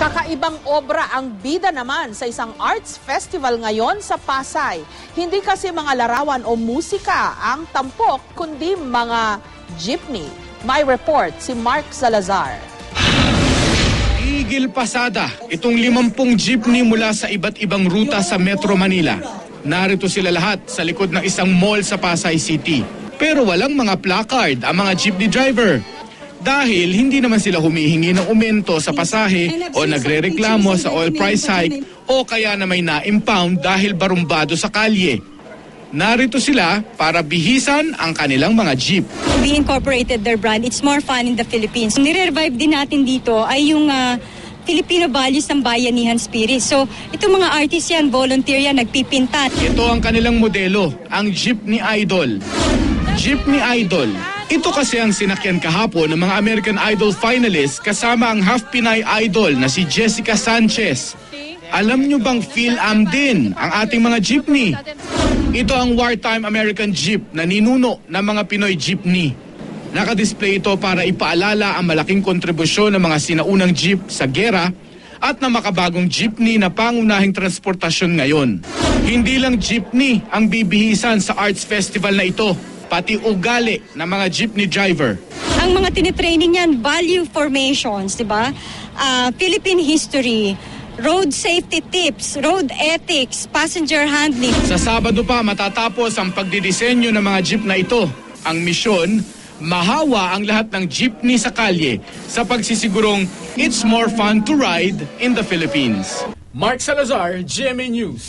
Kakaibang obra ang bida naman sa isang arts festival ngayon sa Pasay. Hindi kasi mga larawan o musika ang tampok, kundi mga jeepney. May report si Mark Salazar. Igil pasada, itong 50 jeepney mula sa iba't ibang ruta sa Metro Manila. Narito sila lahat sa likod ng isang mall sa Pasay City. Pero walang mga placard ang mga jeepney driver. Dahil hindi naman sila humihingi ng aumento sa pasahe o nagrereklamo sa oil price hike o kaya na may na-impound dahil barumbado sa kalye. Narito sila para bihisan ang kanilang mga jeep. We incorporated their brand. It's more fun in the Philippines. Nire-revive din natin dito ay yung Filipino values ng bayanihan spirit. So, itong mga artists yan, volunteer yan, nagpipinta. Ito ang kanilang modelo, ang Jeepney Idol. Jeepney Idol. Ito kasi ang sinakyan kahapon ng mga American Idol finalists kasama ang half Pinay idol na si Jessica Sanchez. Alam nyo bang Phil-Am din ang ating mga jeepney? Ito ang wartime American Jeep na ninuno ng mga Pinoy jeepney. Nakadisplay ito para ipaalala ang malaking kontribusyon ng mga sinaunang jeep sa gera at na makabagong jeepney na pangunahing transportasyon ngayon. Hindi lang jeepney ang bibihisan sa arts festival na ito, pati ugali ng mga jeepney driver. Ang mga tinitraining yan, value formations, di ba? Philippine history, road safety tips, road ethics, passenger handling. Sa Sabado pa matatapos ang pagdidisenyo ng mga jeep na ito. Ang misyon, mahawa ang lahat ng jeepney sa kalye sa pagsisigurong it's more fun to ride in the Philippines. Mark Salazar, GMA News.